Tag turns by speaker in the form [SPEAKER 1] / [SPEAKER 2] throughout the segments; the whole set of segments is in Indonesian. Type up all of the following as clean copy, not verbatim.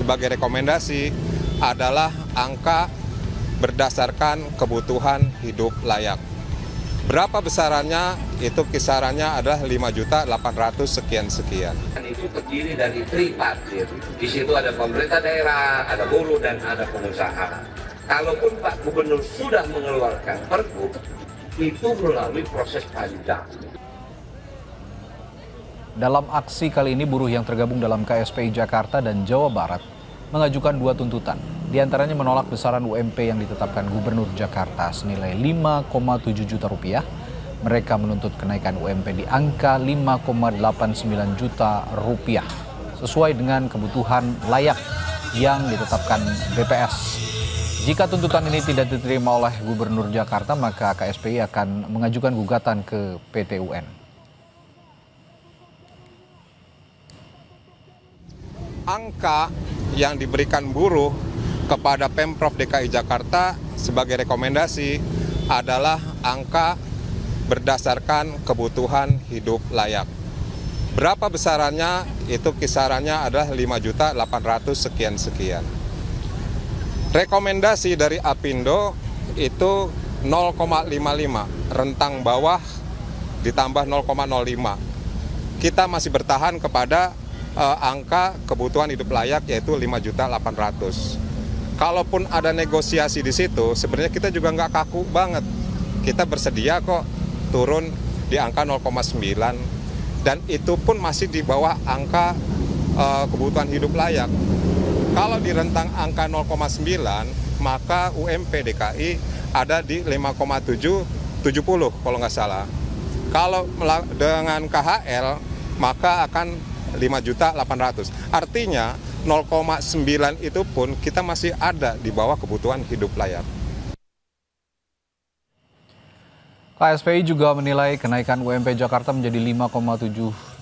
[SPEAKER 1] sebagai rekomendasi adalah angka berdasarkan kebutuhan hidup layak. Berapa besarannya? Itu kisarannya adalah 5.800.000 sekian.
[SPEAKER 2] Itu terdiri dari tripartit. Di situ ada pemerintah daerah, ada buruh, dan ada pengusaha. Kalaupun Pak Gubernur sudah mengeluarkan pergub, itu melalui proses panjang.
[SPEAKER 3] Dalam aksi kali ini, buruh yang tergabung dalam KSPI Jakarta dan Jawa Barat mengajukan 2 tuntutan. Di antaranya menolak besaran UMP yang ditetapkan Gubernur Jakarta senilai 5,7 juta rupiah. Mereka menuntut kenaikan UMP di angka 5,89 juta rupiah sesuai dengan kebutuhan layak yang ditetapkan BPS. Jika tuntutan ini tidak diterima oleh Gubernur Jakarta, maka KSPI akan mengajukan gugatan ke PT UN.
[SPEAKER 1] Angka yang diberikan buruh kepada Pemprov DKI Jakarta sebagai rekomendasi adalah angka berdasarkan kebutuhan hidup layak. Berapa besarannya? Itu kisarannya adalah 5.800.000 sekian. Rekomendasi dari Apindo itu 0,55, rentang bawah ditambah 0,05. Kita masih bertahan kepada angka kebutuhan hidup layak yaitu 5.800.000. Kalaupun ada negosiasi di situ, sebenarnya kita juga nggak kaku banget. Kita bersedia kok turun di angka 0,9 dan itu pun masih di bawah angka kebutuhan hidup layak. Kalau di rentang angka 0,9 maka UMP DKI ada di 5,770 kalau nggak salah. Kalau dengan KHL maka akan 5.800.000. Artinya 0,9 itu pun kita masih ada di bawah kebutuhan hidup layak.
[SPEAKER 3] KSPI juga menilai kenaikan UMP Jakarta menjadi 5,7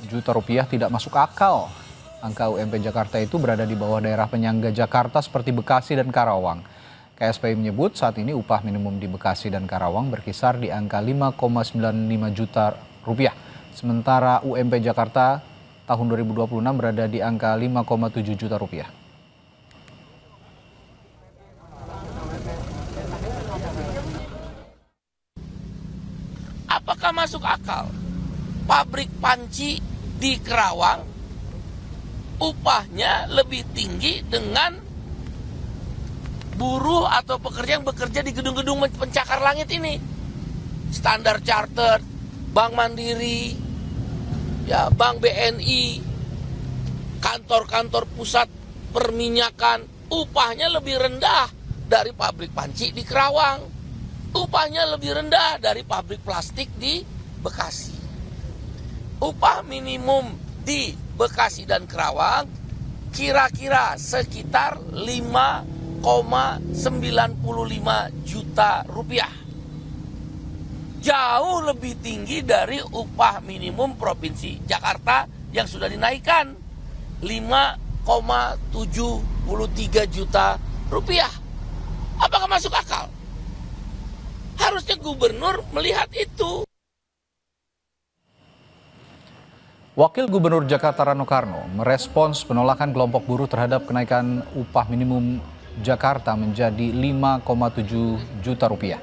[SPEAKER 3] juta rupiah tidak masuk akal. Angka UMP Jakarta itu berada di bawah daerah penyangga Jakarta seperti Bekasi dan Karawang. KSPI menyebut saat ini upah minimum di Bekasi dan Karawang berkisar di angka 5,95 juta rupiah. Sementara UMP Jakarta tahun 2026 berada di angka 5,7 juta rupiah.
[SPEAKER 4] Apakah masuk akal pabrik panci di Kerawang upahnya lebih tinggi dengan buruh atau pekerja yang bekerja di gedung-gedung pencakar langit ini? Standard Chartered, Bank Mandiri, ya, Bank BNI, kantor-kantor pusat perminyakan, upahnya lebih rendah dari pabrik panci di Kerawang. Upahnya lebih rendah dari pabrik plastik di Bekasi. Upah minimum di Bekasi dan Kerawang kira-kira sekitar 5,95 juta rupiah. Jauh lebih tinggi dari upah minimum Provinsi Jakarta yang sudah dinaikkan 5,73 juta rupiah. Apakah masuk akal? Harusnya gubernur melihat itu.
[SPEAKER 3] Wakil Gubernur Jakarta Rano Karno merespons penolakan kelompok buruh terhadap kenaikan upah minimum Jakarta menjadi 5,7 juta rupiah.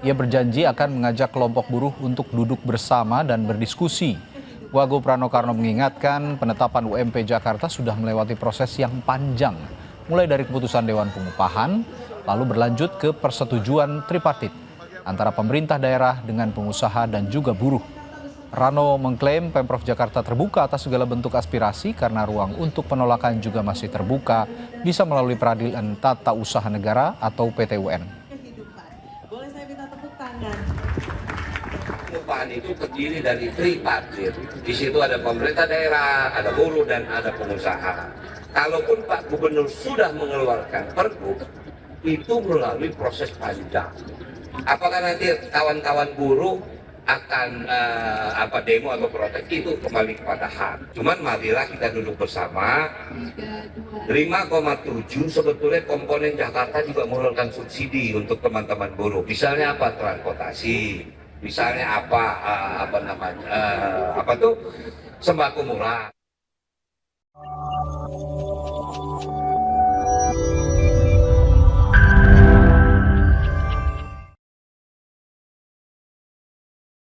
[SPEAKER 3] Ia berjanji akan mengajak kelompok buruh untuk duduk bersama dan berdiskusi. Wagub Rano Karno mengingatkan penetapan UMP Jakarta sudah melewati proses yang panjang, mulai dari keputusan Dewan Pengupahan, lalu berlanjut ke persetujuan tripartit antara pemerintah daerah dengan pengusaha dan juga buruh. Rano mengklaim Pemprov Jakarta terbuka atas segala bentuk aspirasi karena ruang untuk penolakan juga masih terbuka, bisa melalui Peradilan Tata Usaha Negara atau PT UN.
[SPEAKER 5] Boleh saya minta tepuk tangan?
[SPEAKER 2] Pengupahan itu terdiri dari tripartit. Di situ ada pemerintah daerah, ada buruh, dan ada pengusaha. Kalaupun Pak Gubernur sudah mengeluarkan pergub, itu melalui proses panjang. Apakah nanti kawan-kawan buruh akan demo atau protes, itu kembali kepada hak. Cuman marilah kita duduk bersama. 5,7 sebetulnya komponen Jakarta juga mengeluarkan subsidi untuk teman-teman buruh. Misalnya apa? Transportasi. Misalnya sembako murah.